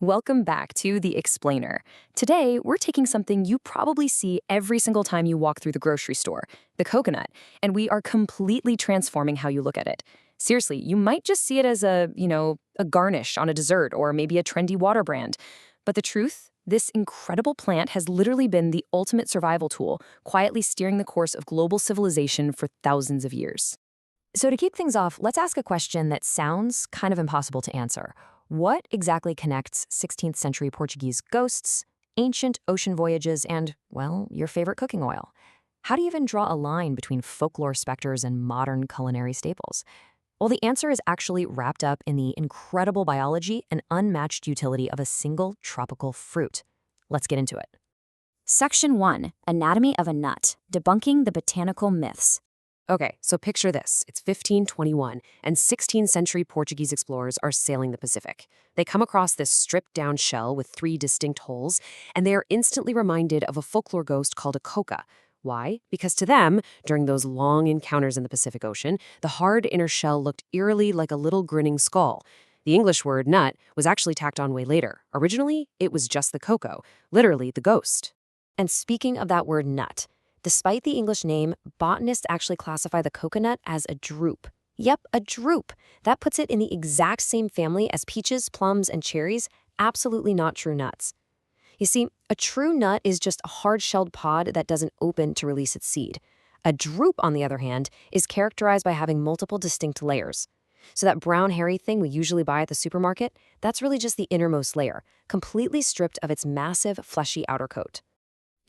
Welcome back to The Explainer. Today, we're taking something you probably see every single time you walk through the grocery store, the coconut, and we are completely transforming how you look at it. Seriously, you might just see it as a garnish on a dessert or maybe a trendy water brand. But the truth, this incredible plant has literally been the ultimate survival tool, quietly steering the course of global civilization for thousands of years. So to kick things off, let's ask a question that sounds kind of impossible to answer. What exactly connects 16th century Portuguese ghosts, ancient ocean voyages, and, well, your favorite cooking oil? How do you even draw a line between folklore specters and modern culinary staples? Well, the answer is actually wrapped up in the incredible biology and unmatched utility of a single tropical fruit. Let's get into it. Section 1, Anatomy of a Nut, Debunking the Botanical Myths. Okay, so picture this. It's 1521, and 16th century Portuguese explorers are sailing the Pacific. They come across this stripped-down shell with 3 distinct holes, and they are instantly reminded of a folklore ghost called a coca. Why? Because to them, during those long encounters in the Pacific Ocean, the hard inner shell looked eerily like a little grinning skull. The English word nut was actually tacked on way later. Originally, it was just the cocoa, literally the ghost. And speaking of that word nut, despite the English name, botanists actually classify the coconut as a drupe. Yep, a drupe. That puts it in the exact same family as peaches, plums, and cherries, absolutely not true nuts. You see, a true nut is just a hard-shelled pod that doesn't open to release its seed. A drupe, on the other hand, is characterized by having multiple distinct layers. So that brown hairy thing we usually buy at the supermarket, that's really just the innermost layer, completely stripped of its massive, fleshy outer coat.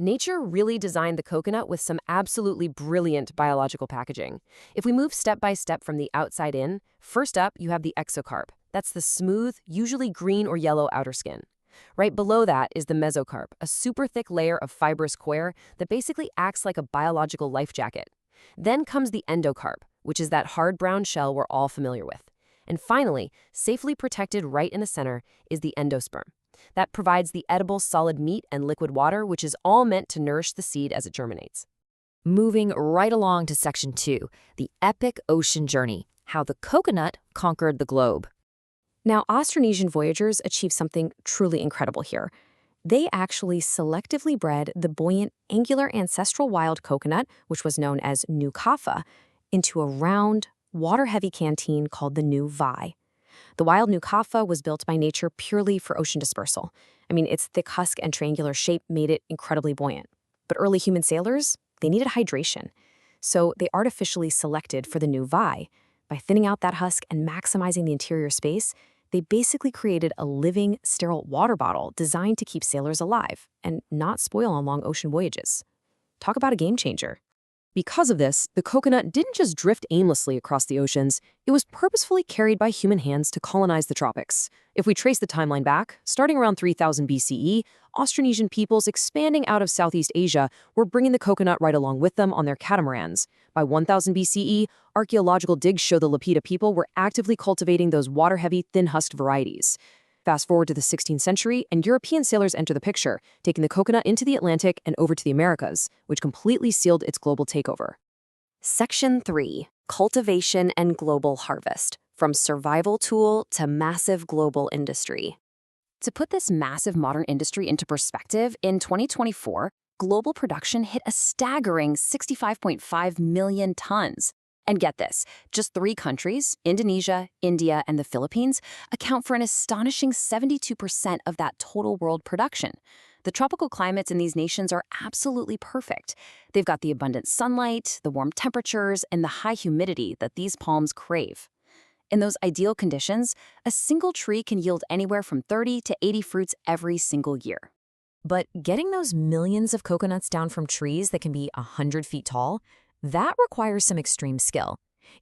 Nature really designed the coconut with some absolutely brilliant biological packaging. If we move step by step from the outside in, first up you have the exocarp. That's the smooth, usually green or yellow outer skin. Right below that is the mesocarp, a super thick layer of fibrous coir that basically acts like a biological life jacket. Then comes the endocarp, which is that hard brown shell we're all familiar with. And finally, safely protected right in the center, is the endosperm. That provides the edible solid meat and liquid water, which is all meant to nourish the seed as it germinates. Moving right along to Section 2, the epic ocean journey, how the coconut conquered the globe. Now, Austronesian voyagers achieved something truly incredible here. They actually selectively bred the buoyant, angular ancestral wild coconut, which was known as New Kaffa, into a round, water-heavy canteen called the New Vi. The wild New Kaffa was built by nature purely for ocean dispersal. Its thick husk and triangular shape made it incredibly buoyant. But early human sailors, they needed hydration. So they artificially selected for the New Vi. By thinning out that husk and maximizing the interior space, they basically created a living, sterile water bottle designed to keep sailors alive and not spoil on long ocean voyages. Talk about a game changer. Because of this, the coconut didn't just drift aimlessly across the oceans, it was purposefully carried by human hands to colonize the tropics. If we trace the timeline back, starting around 3000 BCE, Austronesian peoples expanding out of Southeast Asia were bringing the coconut right along with them on their catamarans. By 1000 BCE, archaeological digs show the Lapita people were actively cultivating those water-heavy, thin-husked varieties. Fast forward to the 16th century, and European sailors enter the picture, taking the coconut into the Atlantic and over to the Americas, which completely sealed its global takeover. Section 3, Cultivation and Global Harvest, From Survival Tool to Massive Global Industry. To put this massive modern industry into perspective, in 2024, global production hit a staggering 65.5 million tons. And get this, just 3 countries, Indonesia, India, and the Philippines, account for an astonishing 72% of that total world production. The tropical climates in these nations are absolutely perfect. They've got the abundant sunlight, the warm temperatures, and the high humidity that these palms crave. In those ideal conditions, a single tree can yield anywhere from 30 to 80 fruits every single year. But getting those millions of coconuts down from trees that can be 100 feet tall, that requires some extreme skill.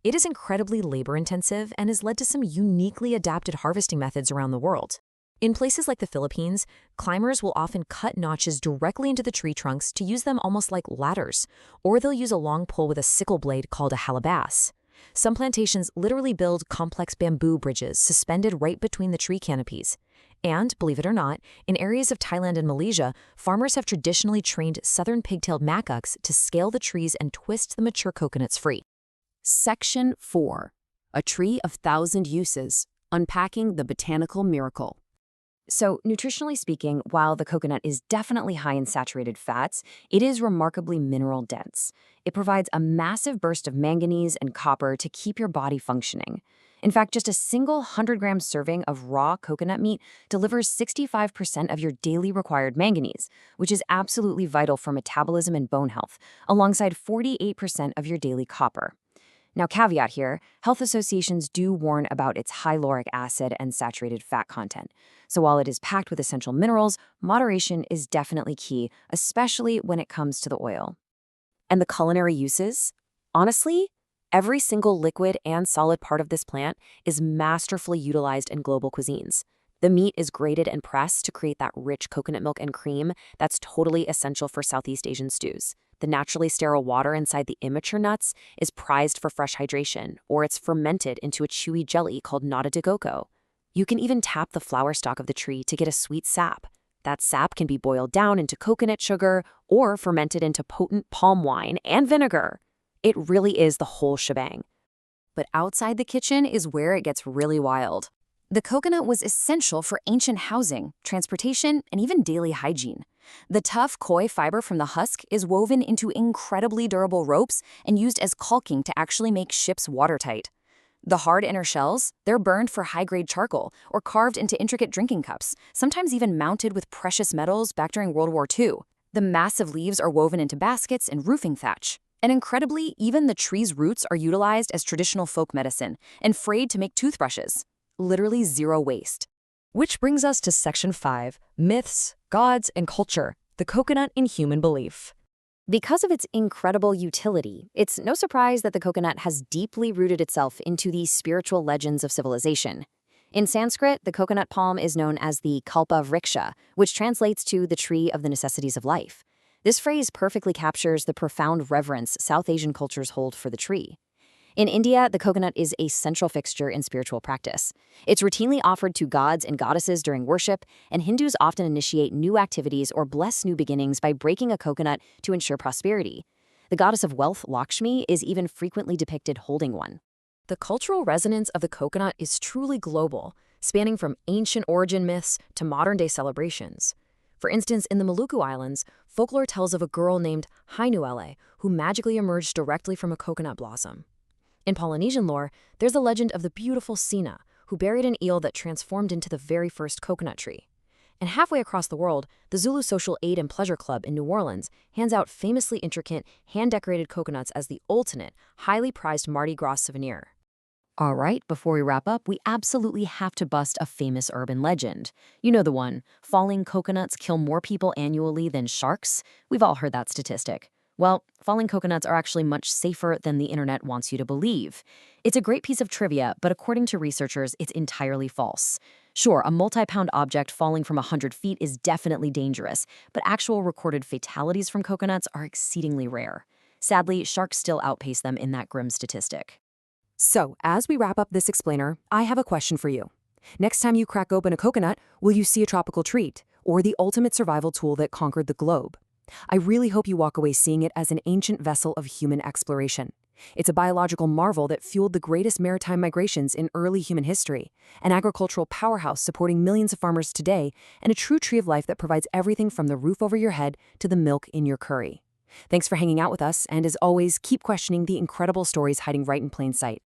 It is incredibly labor-intensive and has led to some uniquely adapted harvesting methods around the world. In places like the Philippines, climbers will often cut notches directly into the tree trunks to use them almost like ladders, or they'll use a long pole with a sickle blade called a halabas. Some plantations literally build complex bamboo bridges suspended right between the tree canopies. And, believe it or not, in areas of Thailand and Malaysia, farmers have traditionally trained southern pigtailed macaques to scale the trees and twist the mature coconuts free. Section 4, A Tree of Thousand Uses, Unpacking the Botanical Miracle. So, nutritionally speaking, while the coconut is definitely high in saturated fats, it is remarkably mineral dense. It provides a massive burst of manganese and copper to keep your body functioning. In fact, just a single 100-gram serving of raw coconut meat delivers 65% of your daily required manganese, which is absolutely vital for metabolism and bone health, alongside 48% of your daily copper. Now, caveat here, health associations do warn about its high lauric acid and saturated fat content. So while it is packed with essential minerals, moderation is definitely key, especially when it comes to the oil. And the culinary uses? Honestly, every single liquid and solid part of this plant is masterfully utilized in global cuisines. The meat is grated and pressed to create that rich coconut milk and cream that's totally essential for Southeast Asian stews. The naturally sterile water inside the immature nuts is prized for fresh hydration, or it's fermented into a chewy jelly called nata de coco. You can even tap the flower stalk of the tree to get a sweet sap. That sap can be boiled down into coconut sugar or fermented into potent palm wine and vinegar. It really is the whole shebang. But outside the kitchen is where it gets really wild. The coconut was essential for ancient housing, transportation, and even daily hygiene. The tough koi fiber from the husk is woven into incredibly durable ropes and used as caulking to actually make ships watertight. The hard inner shells, they're burned for high-grade charcoal or carved into intricate drinking cups, sometimes even mounted with precious metals back during World War II. The massive leaves are woven into baskets and roofing thatch. And incredibly, even the tree's roots are utilized as traditional folk medicine and frayed to make toothbrushes. Literally zero waste. Which brings us to Section 5, Myths, Gods, and Culture, the coconut in human belief. Because of its incredible utility, it's no surprise that the coconut has deeply rooted itself into the spiritual legends of civilization. In Sanskrit, the coconut palm is known as the Kalpa Vriksha, which translates to the tree of the necessities of life. This phrase perfectly captures the profound reverence South Asian cultures hold for the tree. In India, the coconut is a central fixture in spiritual practice. It's routinely offered to gods and goddesses during worship, and Hindus often initiate new activities or bless new beginnings by breaking a coconut to ensure prosperity. The goddess of wealth, Lakshmi, is even frequently depicted holding one. The cultural resonance of the coconut is truly global, spanning from ancient origin myths to modern-day celebrations. For instance, in the Maluku Islands, folklore tells of a girl named Hainuele who magically emerged directly from a coconut blossom. In Polynesian lore, there's a legend of the beautiful Sina, who buried an eel that transformed into the very first coconut tree. And halfway across the world, the Zulu Social Aid and Pleasure Club in New Orleans hands out famously intricate, hand-decorated coconuts as the ultimate, highly prized Mardi Gras souvenir. All right, before we wrap up, we absolutely have to bust a famous urban legend. You know the one, falling coconuts kill more people annually than sharks? We've all heard that statistic. Well, falling coconuts are actually much safer than the internet wants you to believe. It's a great piece of trivia, but according to researchers, it's entirely false. Sure, a multi-pound object falling from 100 feet is definitely dangerous, but actual recorded fatalities from coconuts are exceedingly rare. Sadly, sharks still outpace them in that grim statistic. So, as we wrap up this explainer, I have a question for you. Next time you crack open a coconut, will you see a tropical treat, or the ultimate survival tool that conquered the globe? I really hope you walk away seeing it as an ancient vessel of human exploration. It's a biological marvel that fueled the greatest maritime migrations in early human history, an agricultural powerhouse supporting millions of farmers today, and a true tree of life that provides everything from the roof over your head to the milk in your curry. Thanks for hanging out with us, and as always, keep questioning the incredible stories hiding right in plain sight.